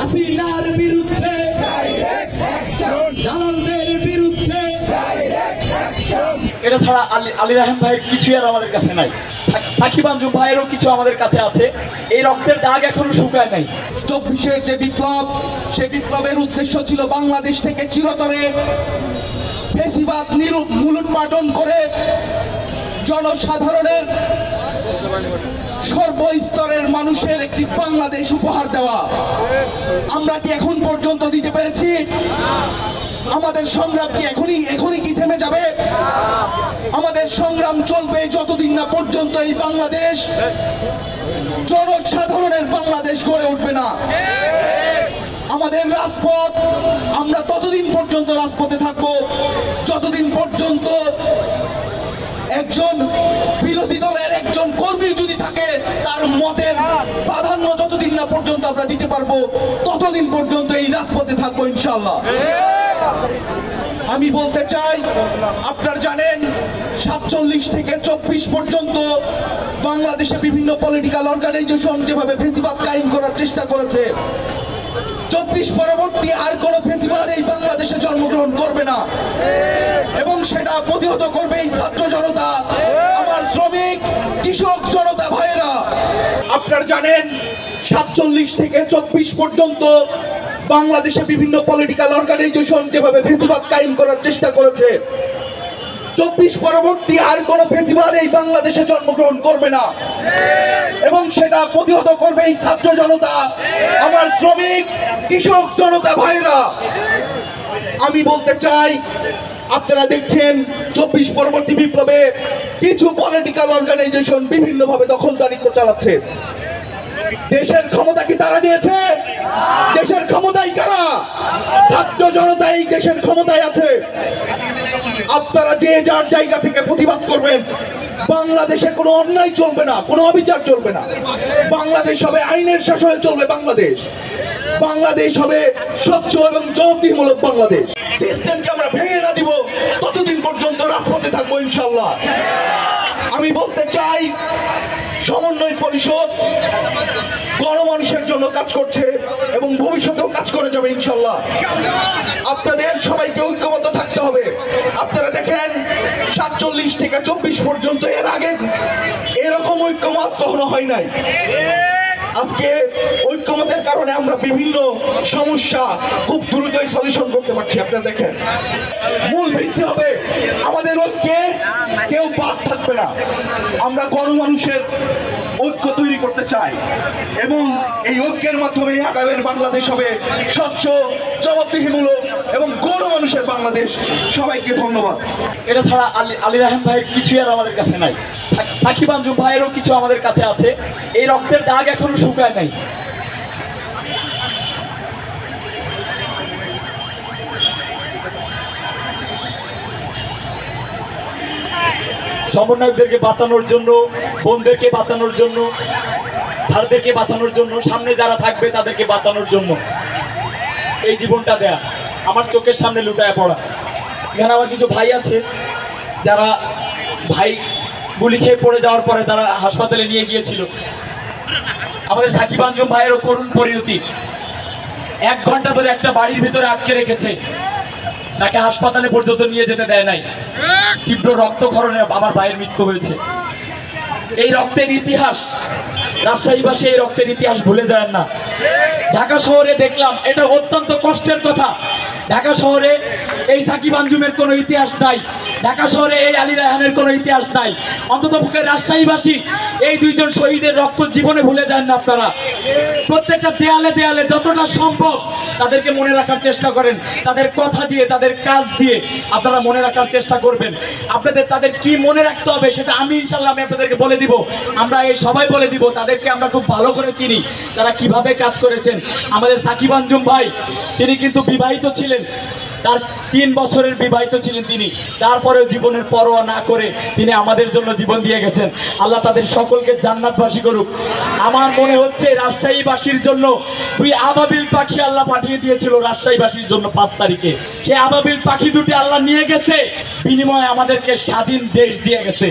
হাসিনার বিরুদ্ধে দালালদের বিরুদ্ধে। এটা ছাড়া আলী রায়হান ভাইয়ের কিছুই আর আমাদের কাছে নাই। সাকিব আঞ্জুম ভাইয়েরও কিছু আমাদের কাছে আছে। এই রক্তের দাগ এখনো শুকায় নাই। 24-এর যে বিপ্লব, সে বিপ্লবের উদ্দেশ্য ছিল বাংলাদেশ থেকে চিরতরে ফ্যাসিবাদ মূলোৎপাটন করে জনসাধারণের সর্বস্তরের মানুষের একটি বাংলাদেশ উপহার দেওয়া। আমরা কি এখন পর্যন্ত দিতে পেরেছি? আমাদের সংগ্রাম কি এখনই কি থেমে যাবে? আমাদের সংগ্রাম চলবে যতদিন না পর্যন্ত এই বাংলাদেশ জনসাধারণের বাংলাদেশ গড়ে উঠবে না। আমাদের রাজপথ, আমরা ততদিন পর্যন্ত রাজপথে থাকবো যতদিন পর্যন্ত একজন বিরোধী দলের একজন কর্মী যদি থাকে, তার মতের প্রাধান্য যতদিন না পর্যন্ত আমরা দিতে পারবো ততদিন পর্যন্ত এই রাজপথে থাকবো ইনশাআল্লাহ। আমি বলতে চাই, আপনারা জানেন 47 থেকে 24 পর্যন্ত বাংলাদেশে বিভিন্ন পলিটিক্যাল অর্গানাইজেশন যেভাবে ফ্যাসিবাদ কায়েম করার চেষ্টা করেছে, 24 পরবর্তী আর কোন ফ্যাসিবাদ এই বাংলাদেশে জন্মগ্রহণ করবে না এবং সেটা প্রতিহত করবে এই ছাত্র জনতা, আমার শ্রমিক কৃষক জনতা ভাইয়েরা। আপনারা জানেন 47 থেকে 24 পর্যন্ত বাংলাদেশে বিভিন্ন পলিটিক্যাল অর্গানাইজেশন যেভাবে ফ্যাসিবাদ কায়েম করার চেষ্টা করেছে, 24 পরবর্তী আর কোন ফ্যাসিবাদ এই বাংলাদেশে জন্মগ্রহণ করবে না এবং সেটা প্রতিহত করবে এই ছাত্র জনতা, আমার শ্রমিক কৃষক জনতা ভাইরা। আমি বলতে চাই, আপনারা দেখছেন 24 পরবর্তী বিপ্লবে কিছু পলিটিক্যাল অর্গানাইজেশন বিভিন্নভাবে দখলদারিত্ব চালাচ্ছে। দেশের ক্ষমতা কি তারা নিয়েছে? দেশের ক্ষমতাই কারা? ছাত্র জনতা এই দেশের ক্ষমতায় আছে। আপনারা যে যার জায়গা থেকে প্রতিবাদ করবেন। বাংলাদেশে কোনো অন্যায় চলবে না, কোনো অবিচার চলবে না। বাংলাদেশ হবে আইনের শাসনে চলবে। বাংলাদেশ হবে স্বচ্ছ এবং জবাবদিহিমূলক বাংলাদেশ। সিস্টেমকে আমরা ভেঙে না দিব ততদিন পর্যন্ত রাজপথে থাকবো ইনশাআল্লাহ। আমি বলতে চাই, সমন্বয় পরিষদ গণমানুষের জন্য কাজ করছে এবং ভবিষ্যতেও কাজ করে যাবে ইনশাআল্লাহ। আপনাদের সবাইকে ঐক্যবদ্ধ থাকতে হবে। আপনারা দেখেন 47 থেকে 24 পর্যন্ত এর আগে এরকম ঐক্যমত কখনো হয় নাই। আজকে ঐক্যমতের কারণে আমরা বিভিন্ন সমস্যা খুব দ্রুতই সলিউশন করতে পারছি। আপনারা দেখেন, মূল ভিত্তি হবে আমাদের ঐক্যে কেউ বাদ থাকবে না। আমরা গণমানুষের ঐক্য তৈরি করতে চাই এবং এই ঐক্যের মাধ্যমে আগামীর বাংলাদেশ হবে স্বচ্ছ, জবাবদিহিমূলক এবং গণমানুষের বাংলাদেশ। সবাইকে ধন্যবাদ। এটা ছাড়া আলী রায়হান ভাইয়ের কিছুই আর আমাদের কাছে নাই। সাকিব আঞ্জুম ভাইয়েরও কিছু আমাদের কাছে আছে। এই রক্তের দাগ এখনো শুকায় নাই। সমন্বয়কদেরকে বাঁচানোর জন্য, বোনদেরকে বাঁচানোর জন্য, স্যারদেরকে বাঁচানোর জন্য, সামনে যারা থাকবে তাদেরকে বাঁচানোর জন্য এই জীবনটা দেয়া, আমার চোখের সামনে লুটায় পড়া। এখানে আমার কিছু ভাই আছে যারা ভাই গুলি খেয়ে পড়ে যাওয়ার পরে তারা হাসপাতালে নিয়ে গিয়েছিল। আমাদের সাকিব আঞ্জুম ভাইয়েরও করুণ পরিণতি। 1 ঘন্টা ধরে একটা বাড়ির ভিতরে আটকে রেখেছে, তাকে হাসপাতালে পর্যন্ত নিয়ে যেতে দেয় নাই। তীব্র রক্তক্ষরণে আমার ভাইয়ের মৃত্যু হয়েছে। এই রক্তের ইতিহাস, রাজশাহীবাসী এই রক্তের ইতিহাস ভুলে যায় না। ঢাকা শহরে দেখলাম, এটা অত্যন্ত কষ্টের কথা, ঢাকা শহরে এই সাকিব আঞ্জুমের কোনো ইতিহাস নাই, ঢাকা শহরে এই আলী রায়হানের কোনো ইতিহাস নাই। অন্ততপক্ষে রাজশাহীবাসী এই 2 জন শহীদের রক্ত জীবনে ভুলে যান না। আপনারা প্রত্যেকটা দেয়ালে দেয়ালে যতটা সম্ভব তাদেরকে মনে রাখার চেষ্টা করেন, তাদের কথা দিয়ে, তাদের কাজ দিয়ে আপনারা মনে রাখার চেষ্টা করবেন। আপনাদের তাদের কি মনে রাখতে হবে সেটা আমি ইনশাআল্লাহ আপনাদেরকে বলে দিব। আমরা এই সবাই বলে দিব, তাদেরকে আমরা খুব ভালো করে চিনি তারা কিভাবে কাজ করেছেন। আমাদের সাকিব আঞ্জুম ভাই, তিনি কিন্তু বিবাহিত ছিলেন, তার 3 বছরের বিবাহিত ছিলেন তিনি, তারপরেও জীবনের পরোয়া না করে তিনি আমাদের জন্য জীবন দিয়ে গেছেন। আল্লাহ তাদের সকলকে জান্নাতবাসী করুক। আমার মনে হচ্ছে রাজশাহীবাসীর জন্য 2 আবাবিল পাখি আল্লাহ পাঠিয়ে দিয়েছিল রাজশাহীবাসীর জন্য 5 তারিখে। সেই আবাবিল পাখি দুটি আল্লাহ নিয়ে গেছে, বিনিময়ে আমাদেরকে স্বাধীন দেশ দিয়ে গেছে।